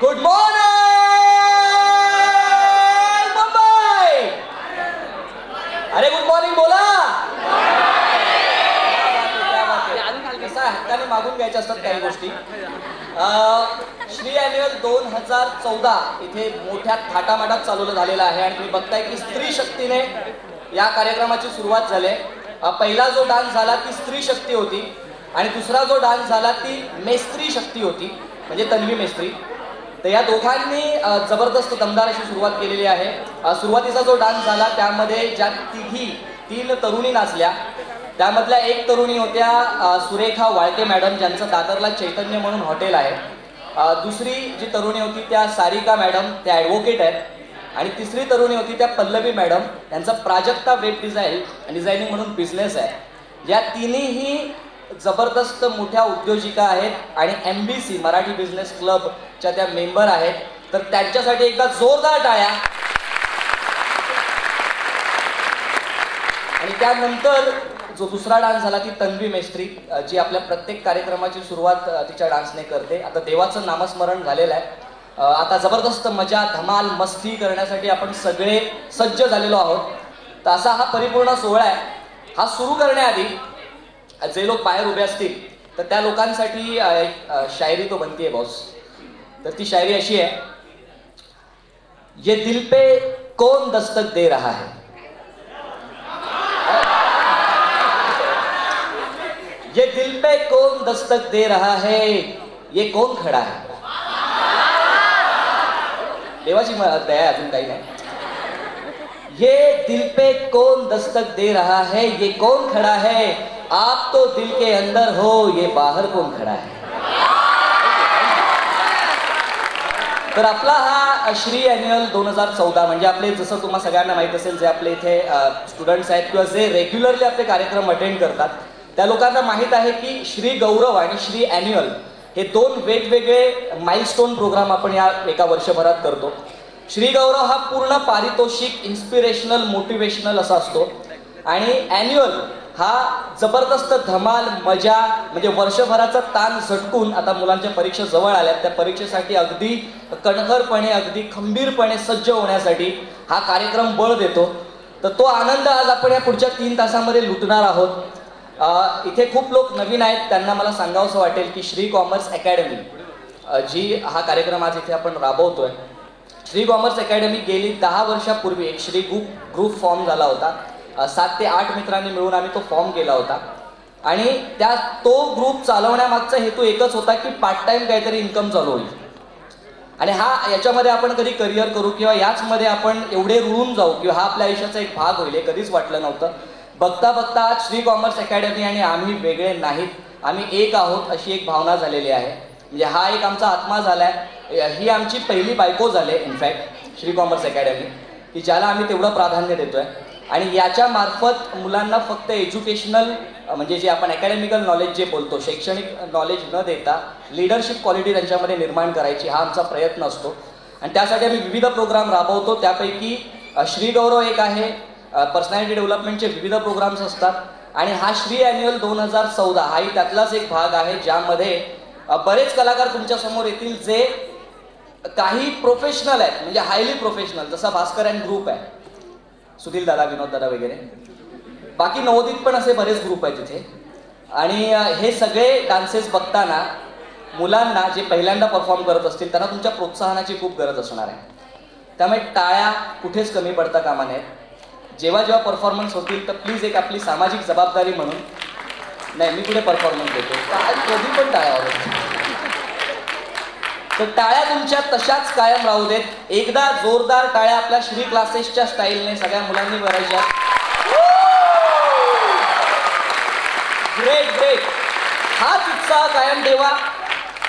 Good morning Mumbai. अरे good morning बोला. कसा हाताने मागून घ्यायच्या असतात काही गोष्टी. श्री ॲन्युअल 2014 इथे मोठ्या थाटामाटात चालवलं झालेलं आहे आणि तुम्ही बघताय की स्त्री शक्तीने या कार्यक्रमाची सुरुवात झाली. पहिला जो डान्स झाला ती स्त्री शक्ती होती आणि दुसरा जो डान्स झाला ती मेस्त्री शक्ती होती, म्हणजे तन्वी मेस्त्री. तर या दोघांनी जबरदस्त दमदार अशी सुरुवात केलेली आहे. सुरुवातीचा जो डान्स झाला त्यामध्ये ज्या तीन तरुणी नाचल्या त्यामधल्या एक तरुणी होत्या सुरेखा वाळके मॅडम, ज्यांचं दादरला चैतन्य म्हणून हॉटेल आहे. दुसरी जी तरुणी होती त्या सारिका मॅडम, त्या ॲडव्होकेट आहेत. आणि तिसरी तरुणी होती त्या पल्लवी मॅडम, यांचा प्राजक्ता वेब डिझायनिंग म्हणून बिझनेस आहे. या तिन्हीही जबरदस्त मोठ्या उद्योजिका आहेत आणि MBC मराठी बिझनेस क्लबच्या त्या मेंबर आहेत. तर त्यांच्यासाठी एकदा जोरदार टाळ्या. आणि त्यानंतर जो दुसरा डान्स झाला ती तन्वी मेस्त्री, जी आपल्या प्रत्येक कार्यक्रमाची सुरुवात तिच्या डान्सने करते. आता देवाचं नामस्मरण झालेलं आहे. आता जबरदस्त मजा धमाल मस्ती करण्यासाठी आपण सगळे सज्ज झालेलो आहोत. तर असा हा परिपूर्ण सोहळा आहे. हा सुरू करण्याआधी जे लोक बाहेर उभे असतील तर त्या लोकांसाठी एक शायरी तो बनतीये बॉस. तर ती शायरी अशी आहे, ये दिल पे कौन दस्तक दे रहा है, ये दिल पे कौन दस्तक दे रहा है, ये कौन खड़ा है. देवाची दया अजून काही नाही. ये दिल पे कौन दस्तक दे रहा है, ये कौन खड़ा है, आप तो दिल के अंदर हो, ये बाहर कौन खड़ा है. तर आपला हा श्री ॲन्युअल 2014 म्हणजे आपले, जसं तुम्हाला सगळ्यांना माहित असेल, जे आपले इथे स्टुडंट्स आहेत किंवा जे रेग्युलरली आपले कार्यक्रम अटेंड करतात त्या लोकांना माहीत आहे की श्री गौरव आणि श्री ॲन्युअल हे दोन वेगवेगळे माइलस्टोन प्रोग्राम आपण या एका वर्षभरात करतो. श्री गौरव हा पूर्ण पारितोषिक, इन्स्पिरेशनल, मोटिवेशनल असा असतो आणि ॲन्युअल हा जबरदस्त धमाल मजा, म्हणजे वर्षभराचा ताण झटकून आता मुलांच्या परीक्षा जवळ आल्यात, त्या परीक्षेसाठी अगदी कणखरपणे, अगदी खंबीरपणे सज्ज होण्यासाठी हा कार्यक्रम बळ देतो. तर तो आनंद आज आपण या पुढच्या 3 तासामध्ये लुटणार आहोत. इथे खूप लोक नवीन आहेत, त्यांना मला सांगावंसं वाटेल की श्री कॉमर्स अकॅडमी जी हा कार्यक्रम आज इथे आपण राबवतोय, श्री कॉमर्स अकॅडमी गेली 10 वर्षापूर्वी एक श्री ग्रुप फॉर्म झाला होता. 7 ते 8 मित्रांनी मिळून आम्ही तो फॉर्म केला होता आणि तो ग्रुप चालवण्यामागचा हेतू एकच होता की पार्ट टाइम काहीतरी इन्कम चालू होईल आणि याच्यामध्ये आपण कधी करिअर करू किंवा याचमध्ये आपण एवढे रुळून जाऊ किंवा हा आपल्या आयुष्याचा एक भाग होईल हे कधीच वाटलं नव्हतं. बघता बघता आज श्री कॉमर्स अकॅडमी आणि आम्ही वेगळे नाहीत, आम्ही एक आहोत अशी एक भावना झालेली आहे. म्हणजे हा एक आमचा आत्मा झालाय. ही आमची पहिली बायको झाले इनफॅक्ट श्री कॉमर्स अकॅडमी, की ज्याला आम्ही तेवढं प्राधान्य देतोय. आणि याच्या मार्फत मुलांना फक्त एज्युकेशनल, म्हणजे जे आपण अकॅडमिकल नॉलेज जे बोलतो, शैक्षणिक नॉलेज न देता लीडरशिप क्वालिटी त्यांच्यामध्ये निर्माण करायची, हा आमचा प्रयत्न असतो. आणि त्यासाठी आम्ही विविध प्रोग्राम राबवतो. त्यापैकी श्री गौरव एक आहे, पर्सनॅलिटी डेव्हलपमेंटचे विविध प्रोग्राम्स असतात आणि हा श्री ॲन्युअल 2014 हाही त्यातलाच एक भाग आहे, ज्यामध्ये बरेच कलाकार तुमच्या समोर येतील जे काही प्रोफेशनल आहेत, म्हणजे हायली प्रोफेशनल, जसा भास्कर अँड ग्रुप आहे, सुधील दादा, विनोद दादा वगैरे. बाकी नवोदित पण असे बरेच ग्रुप आहेत तिथे. आणि हे सगळे डान्सेस बघताना मुलांना जे पहिल्यांदा परफॉर्म करत असतील त्यांना तुमच्या प्रोत्साहनाची खूप गरज असणार आहे. त्यामुळे टाळ्या कुठेच कमी पडता कामा नयेत. जेव्हा जेव्हा परफॉर्मन्स होतील तर प्लीज एक आपली सामाजिक जबाबदारी म्हणून, नाही मी कुठे परफॉर्मन्स देतो, कधी पण टाळ्या वाजवतो, तर टाळ्या तुमच्या तशाच कायम राहू देत. एकदा जोरदार टाळ्या आपल्या श्री क्लासेसच्या स्टाईलने सगळ्या मुलांनी भरायच्या. Great great. हाच उत्साह कायम ठेवा.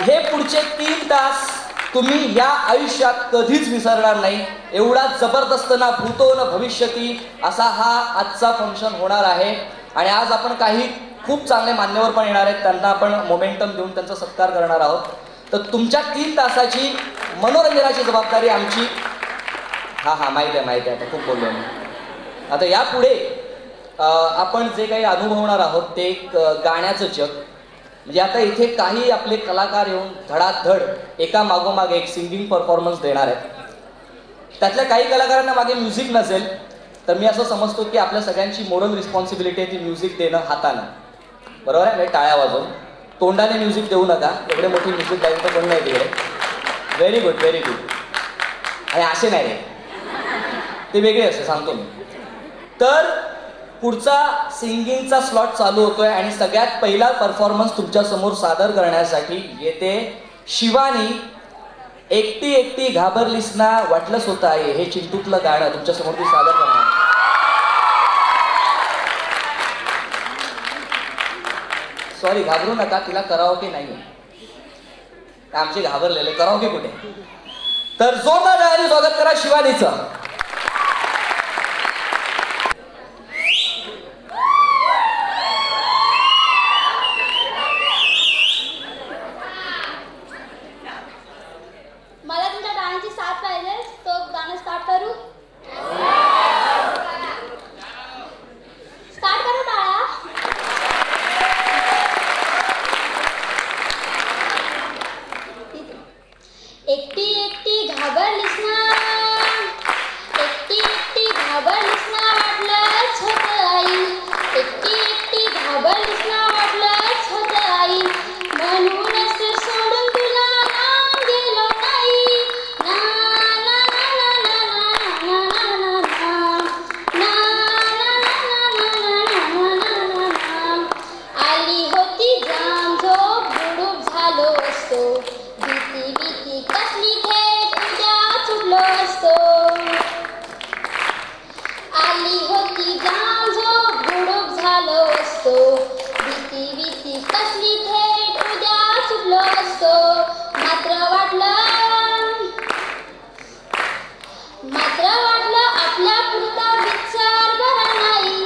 हे पुढचे 3 तास तुम्ही या आयुष्यात कधीच विसरणार नाही. एवढा जबरदस्त ना भूतो न भविष्यती असा हा आजचा फंक्शन होणार आहे. आणि आज आपण काही खूप चांगले मान्यवर पण येणार आहेत, त्यांना आपण मोमेंटम देऊन त्यांचा सत्कार करणार आहोत. तर तुमच्या 3 तासाची मनोरंजनाची जबाबदारी आमची. हा माहिती आहे, आता खूप बोललो मी. आता यापुढे आपण जे काही अनुभवणार आहोत ते एक गाण्याचं जग. म्हणजे आता इथे काही आपले कलाकार येऊन धडाधड एका मागोमाग एक सिंगिंग परफॉर्मन्स देणार आहेत. त्यातल्या काही कलाकारांना मागे म्युझिक नसेल, तर मी असं समजतो की आपल्या सगळ्यांची मोरल रिस्पॉन्सिबिलिटी आहे ती म्युझिक देणं हातानं, बरोबर आहे. म्हणजे टाळ्या वाजवून, तोंडाने म्युझिक देऊ नका, एवढे मोठी म्युझिक डायरेक्टर कोण नाही तिकडे. Very good very good. आणि असे नाही रे, ते वेगळे असते सांगतो मी. तर पुढचा सिंगिंगचा स्लॉट चालू होतोय आणि सगळ्यात पहिला परफॉर्मन्स तुमच्या समोर सादर करण्यासाठी येते शिवानी. एकटी एकटी घाबरलीस ना वाटलंच होतं आहे, हे चिंटूतलं गाणं तुमच्या समोर ती सादर करणार. सॉरी, घाबरू नका, तिला कराओके नाही, आमचे घाबरलेले कराओके कुठे. तर जोरदार टाळ्यांनी स्वागत करा शिवानीचं. मला तुमच्या गाण्याची साथ पाहिजे, तो गाणं स्टार्ट करू. स्टार्ट करू टाळा. एकटी एकटी घाबरलीस ना, एकटी एकटी घाबरलीस ना वाटलंच होतं आई, एकटी एकटी घाबरलीस ना वाटलंच होतं आई, म्हणूनच तर सोडून तुला लांब गेलो नाही. ना ना ना ना ना ना ना ना ना ना ना. आली होती जाम झोप, गुडूप झालो असतो, भीती भीती कसली थेट उद्या चुकलो असतो. आली होती जाम झोप, गुडूप झालो असतो, भीती भीती कसली थेट उद्या चुकलो असतो. मात्र वाटलं आपल्या पुरता विचार बरा नाही.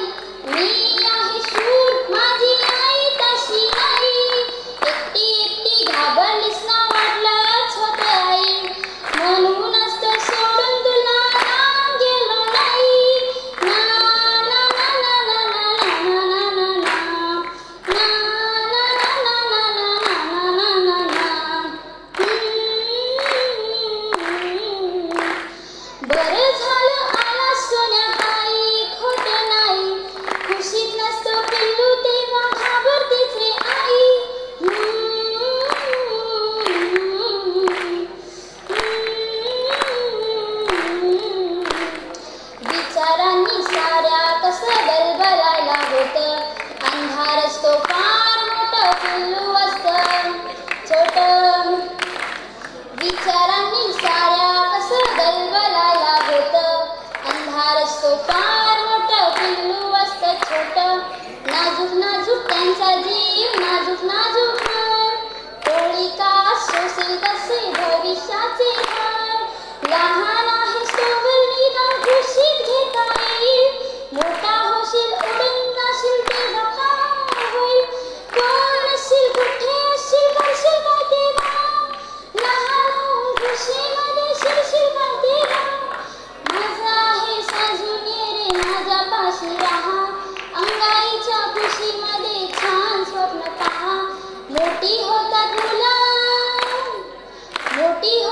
मी आहे शूर, माझी आई तशी नाही. एकटी एकटी घाबरलीस ना वाटलंच होतं आई, म्हणूनच तर सोडून तुला लांब गेलो नाही. ना ना ना ना ना ना ना ना ना ना बरं झालं आला सोन्या ताई, खोटं नाही, खुशीत नसतो पिल्लू तेव्हा घाबरतेच रे आई. विचारांनी साऱ्या कसं बलबलायला होतं, अंधार असतो फार मोठं पिल्लू असतं छोटं. विचारांनी साऱ्या कसं गलबलायला होतं, अंधार असतो फार मोठं पिल्लू असतं छोटं. नाजूक नाजूक त्यांचा जीव, नाजूक नाजूक मन, टोळी का सोसेल कसे भविष्याचे घर. लहान आहे तोवर निदान खुशीत घेता येईल, मोठा होशील उडून जाशील तेव्हा काय होईल. कोण असशील, कुठे असशील, करशील काय तेव्हा, लहान होऊन खुशीमध्ये शिरशील काय तेव्हा. माझा आहे साजून ये रे माझ्या कुशीमध्ये छान स्वप्न पहा. मोठी होतात मुलं, मोठी